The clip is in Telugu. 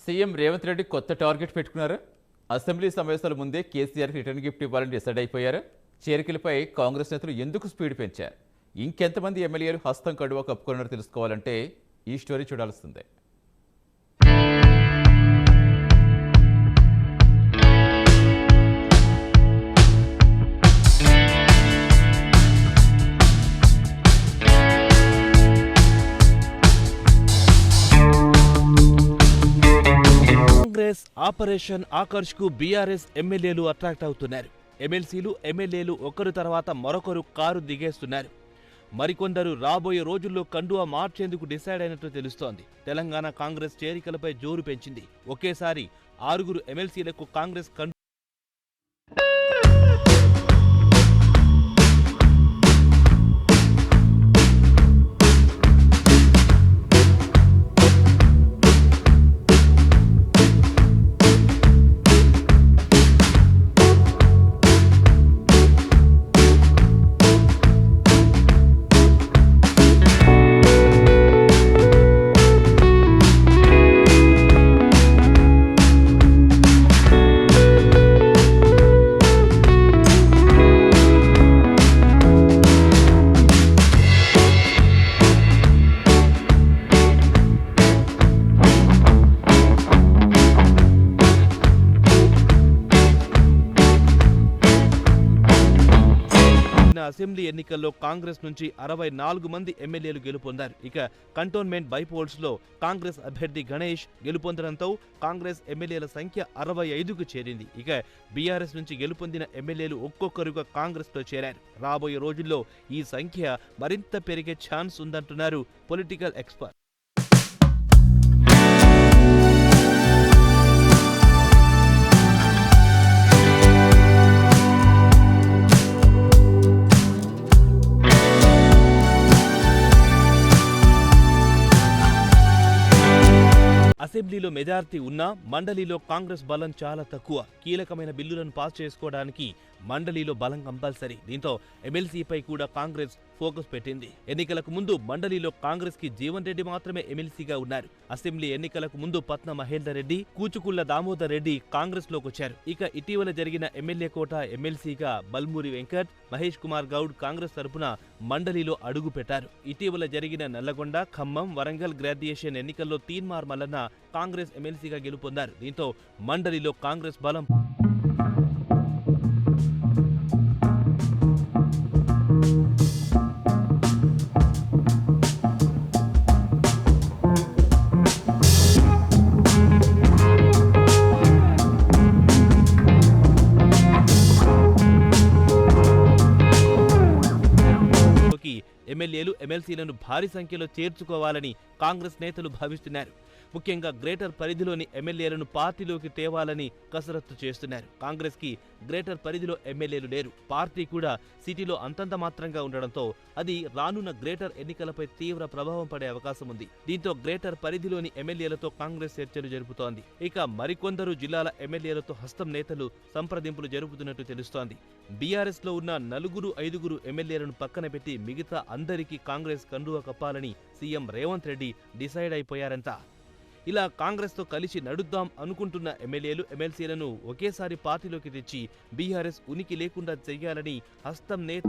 సీఎం రేవంత్ రెడ్డి కొత్త టార్గెట్ పెట్టుకున్నారు. అసెంబ్లీ సమావేశాల ముందే కేసీఆర్కి రిటర్న్ గిఫ్ట్ ఇవ్వాలని డిసైడ్ అయిపోయారు. చేరికలపై కాంగ్రెస్ నేతలు ఎందుకు స్పీడ్ పెంచారు, ఇంకెంతమంది ఎమ్మెల్యేలు హస్తం కడువా కప్పుకున్నారో తెలుసుకోవాలంటే ఈ స్టోరీ చూడాల్సిందే. కాంగ్రెస్ ఆపరేషన్ ఆకర్ష్ కు బీఆర్ఎస్ ఎమ్మెల్యేలు అట్రాక్ట్ అవుతున్నారు. ఎమ్మెల్సీలు ఎమ్మెల్యేలు ఒకరు తర్వాత మరొకరు కారు దిగేస్తున్నారు. మరికొందరు రాబోయే రోజుల్లో కండువా మార్చేందుకు డిసైడ్ అయినట్లు తెలుస్తోంది. తెలంగాణ కాంగ్రెస్ చేరికలపై జోరు పెంచింది. ఒకేసారి 6 ఎమ్మెల్సీలకు కాంగ్రెస్ అసెంబ్లీ ఎన్నికల్లో కాంగ్రెస్ నుంచి 64 మంది ఎమ్మెల్యేలు గెలుపొందారు. ఇక కంటోన్మెంట్ బైపోల్స్ లో కాంగ్రెస్ అభ్యర్థి గణేష్ గెలుపొందడంతో కాంగ్రెస్ ఎమ్మెల్యేల సంఖ్య 65కు చేరింది. ఇక బీఆర్ఎస్ నుంచి గెలుపొందిన ఎమ్మెల్యేలు ఒక్కొక్కరుగా కాంగ్రెస్ లో చేరారు. రాబోయే రోజుల్లో ఈ సంఖ్య మరింత పెరిగే ఛాన్స్ ఉందంటున్నారు పొలిటికల్ ఎక్స్పర్ట్. అసెంబ్లీలో మెజార్టీ ఉన్నా మండలిలో కాంగ్రెస్ బలం చాలా తక్కువ. కీలకమైన బిల్లులను పాస్ చేసుకోవడానికి మండలిలో బలం కంపల్సరీ. దీంతో ఎమ్మెల్సీపై కూడా కాంగ్రెస్ ఫోకస్ పెట్టింది. ఎన్నికలకు ముందు మండలిలో కాంగ్రెస్ కి జీవన్ రెడ్డి మాత్రమే ఎమ్మెల్సీగా ఉన్నారు. అసెంబ్లీ ఎన్నికలకు ముందు పట్న మహేందర్ రెడ్డి, కూచుకుళ్ల దామోదర్ రెడ్డి కాంగ్రెస్ లోకి వచ్చారు. ఇక ఇటీవల జరిగిన ఎమ్మెల్యే కోట ఎమ్మెల్సీగా బల్మూరి వెంకట్, మహేష్ కుమార్ గౌడ్ కాంగ్రెస్ తరపున మండలిలో అడుగు పెట్టారు. ఇటీవల జరిగిన నల్లగొండ, ఖమ్మం, వరంగల్ గ్రాడ్యుయేషన్ ఎన్నికల్లో తీన్మార్ మల్లన్న కాంగ్రెస్ ఎమ్మెల్సీగా గెలుపొందారు. దీంతో మండలిలో కాంగ్రెస్ బలం ఎమ్మెల్యేలు ఎమ్మెల్సీలను భారీ సంఖ్యలో చేర్చుకోవాలని కాంగ్రెస్ నేతలు భావిస్తున్నారు. ముఖ్యంగా గ్రేటర్ పరిధిలోని ఎమ్మెల్యేలను పార్టీలోకి తేవాలని కసరత్తు చేస్తున్నారు. కాంగ్రెస్ కి గ్రేటర్ పరిధిలో ఎమ్మెల్యేలు లేరు. పార్టీ కూడా సిటీలో అంతంత మాత్రంగా ఉండడంతో అది రానున్న గ్రేటర్ ఎన్నికలపై తీవ్ర ప్రభావం పడే అవకాశం ఉంది. దీంతో గ్రేటర్ పరిధిలోని ఎమ్మెల్యేలతో కాంగ్రెస్ చర్చలు జరుపుతోంది. ఇక మరికొందరు జిల్లాల ఎమ్మెల్యేలతో హస్తం నేతలు సంప్రదింపులు జరుపుతున్నట్టు తెలుస్తోంది. బీఆర్ఎస్ లో ఉన్న 4-5 ఎమ్మెల్యేలను పక్కన పెట్టి మిగతా అందరికీ కాంగ్రెస్ కండువా కప్పాలని సీఎం రేవంత్ రెడ్డి డిసైడ్ అయిపోయారంట. ఇలా కాంగ్రెస్ తో కలిసి నడుద్దాం అనుకుంటున్న ఎమ్మెల్యేలు ఎమ్మెల్సీలను ఒకేసారి పార్టీలోకి తెచ్చి బీఆర్ఎస్ ఉనికి లేకుండా చెయ్యాలని హస్తం నేత